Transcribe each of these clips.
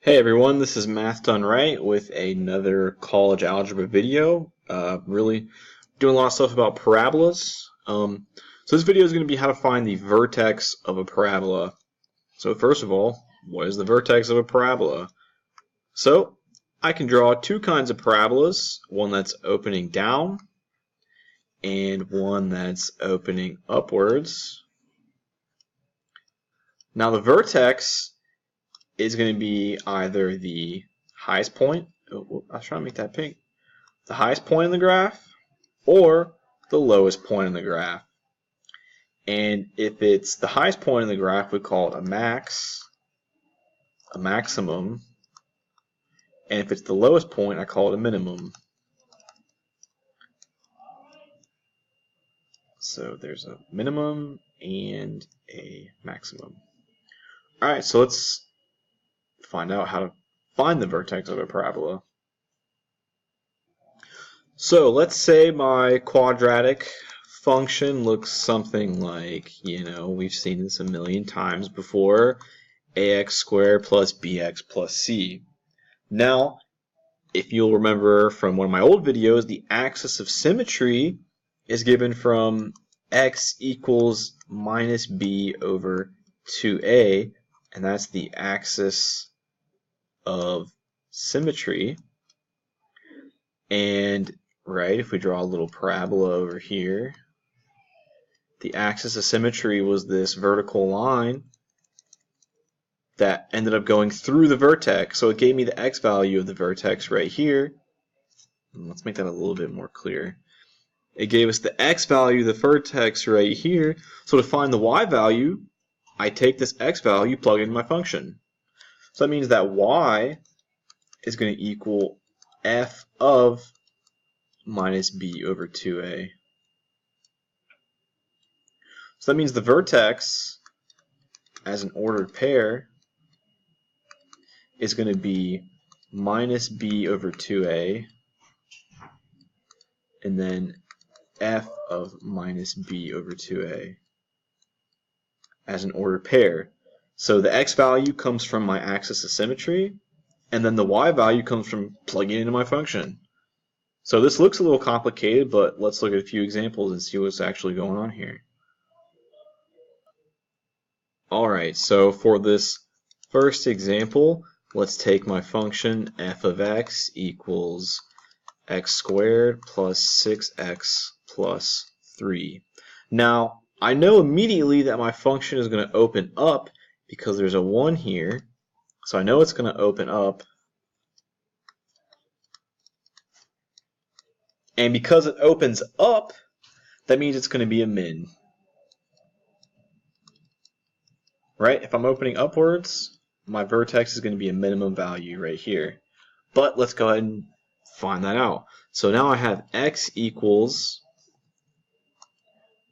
Hey everyone, this is Math Done Right with another college algebra video. Really doing a lot of stuff about parabolas. So this video is going to be how to find the vertex of a parabola. So first of all, what is the vertex of a parabola? So I can draw two kinds of parabolas, one that's opening down and one that's opening upwards. Now the vertex is going to be either the highest point, I was trying to make that pink, the highest point in the graph, or the lowest point in the graph. And if it's the highest point in the graph, we call it a maximum, and if it's the lowest point, I call it a minimum. So there's a minimum and a maximum. Alright, so let's find out how to find the vertex of a parabola. So let's say my quadratic function looks something like, we've seen this a million times before, ax squared plus bx plus c. Now, if you'll remember from one of my old videos, the axis of symmetry is given from x equals minus b over 2a, and that's the axis of symmetry. And right, if we draw a little parabola over here, the axis of symmetry was this vertical line that ended up going through the vertex. So it gave me the x value of the vertex right here. Let's make that a little bit more clear. It gave us the x value of the vertex right here. So to find the y value, I take this x value, plug it in my function. So that means that y is going to equal f of minus b over 2a. So that means the vertex, as an ordered pair, is going to be minus b over 2a, and then f of minus b over 2a as an ordered pair. So the x value comes from my axis of symmetry, and then the y value comes from plugging it into my function. So this looks a little complicated, but let's look at a few examples and see what's actually going on here. Alright, so for this first example, let's take my function f of x equals x squared plus 6x plus 3. Now, I know immediately that my function is going to open up because there's a 1 here, so I know it's going to open up. And because it opens up, that means it's going to be a min. Right? If I'm opening upwards, my vertex is going to be a minimum value right here. But let's go ahead and find that out. So now I have x equals,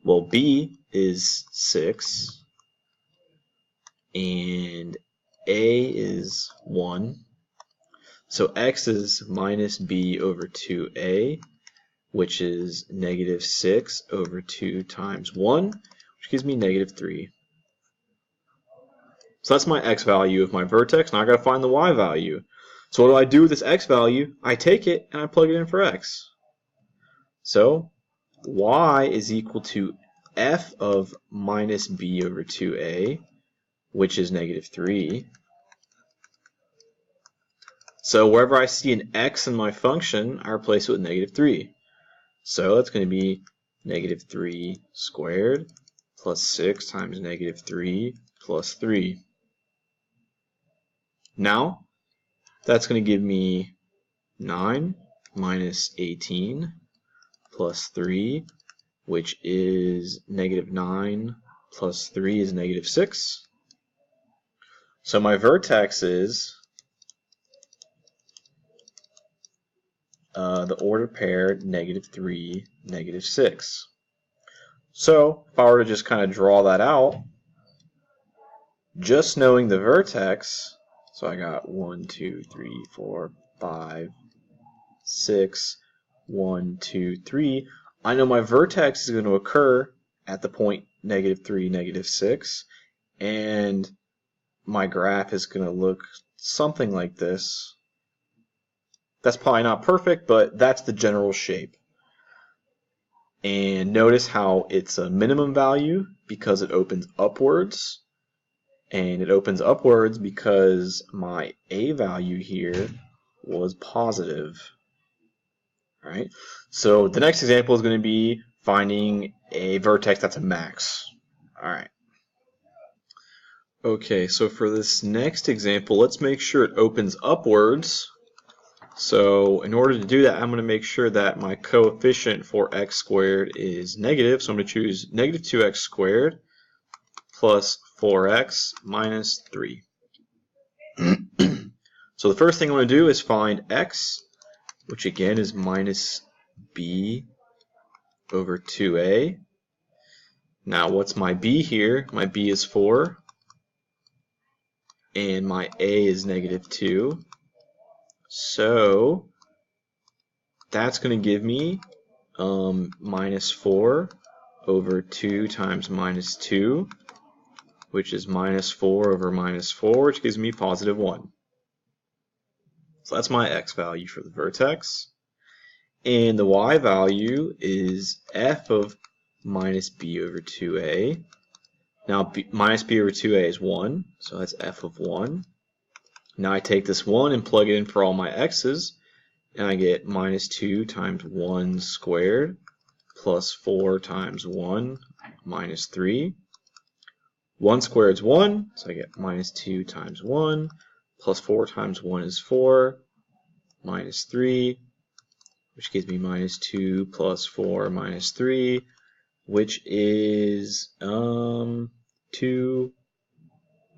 well, b is 6, and a is 1. So x is minus b over 2a, which is negative 6 over 2 times 1, which gives me negative 3. So that's my x value of my vertex. Now I got to find the y value. So what do I do with this x value? I take it and I plug it in for x. So y is equal to f of minus b over 2a, which is negative 3. So wherever I see an x in my function, I replace it with negative 3. So that's going to be negative 3 squared plus 6 times negative 3 plus 3. Now, that's going to give me 9 minus 18 plus 3, which is negative 9 plus 3 is negative 6. So my vertex is the ordered pair negative 3, negative 6. So if I were to just kind of draw that out, just knowing the vertex, so I got 1, 2, 3, 4, 5, 6, 1, 2, 3. I know my vertex is going to occur at the point negative 3, negative 6, and my graph is going to look something like this. That's probably not perfect, but that's the general shape. And notice how it's a minimum value because it opens upwards. And it opens upwards because my A value here was positive. Right? So the next example is going to be finding a vertex that's a max. Alright. Okay, so for this next example, let's make sure it opens upwards. So in order to do that, I'm going to make sure that my coefficient for x squared is negative. So I'm going to choose negative 2x squared plus 4x minus 3. So the first thing I'm going to do is find x, which again is minus b over 2a. Now what's my b here? My b is 4, and my a is negative 2. So that's going to give me minus 4 over 2 times minus 2, which is minus 4 over minus 4, which gives me positive 1. So that's my x value for the vertex. And the y value is f of minus b over 2a. Now minus b over 2a is 1, so that's f of 1. Now I take this 1 and plug it in for all my x's, and I get minus 2 times 1 squared plus 4 times 1 minus 3. 1 squared is 1, so I get minus 2 times 1 plus 4 times 1 is 4 minus 3, which gives me minus 2 plus 4 minus 3, which is 2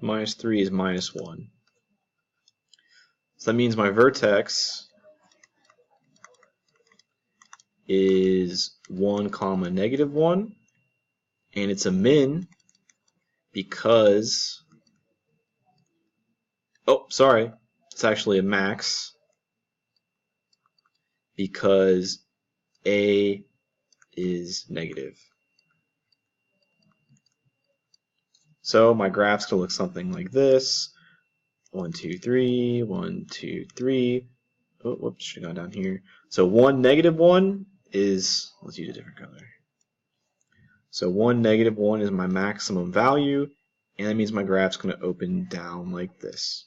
minus 3 is minus 1. So that means my vertex is 1 comma negative 1, and it's a min because, oh sorry, it's actually a max because a is negative. So my graph's going to look something like this. 1, 2, 3, 1, 2, 3. Oh, whoops, should have gone down here. So 1, negative 1 is, let's use a different color. So 1, negative 1 is my maximum value, and that means my graph's going to open down like this.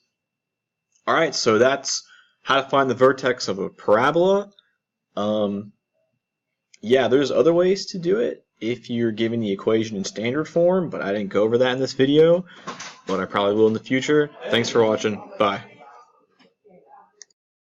Alright, so that's how to find the vertex of a parabola. Yeah, there's other ways to do it if you're given the equation in standard form, but I didn't go over that in this video, but I probably will in the future. Thanks for watching. Bye.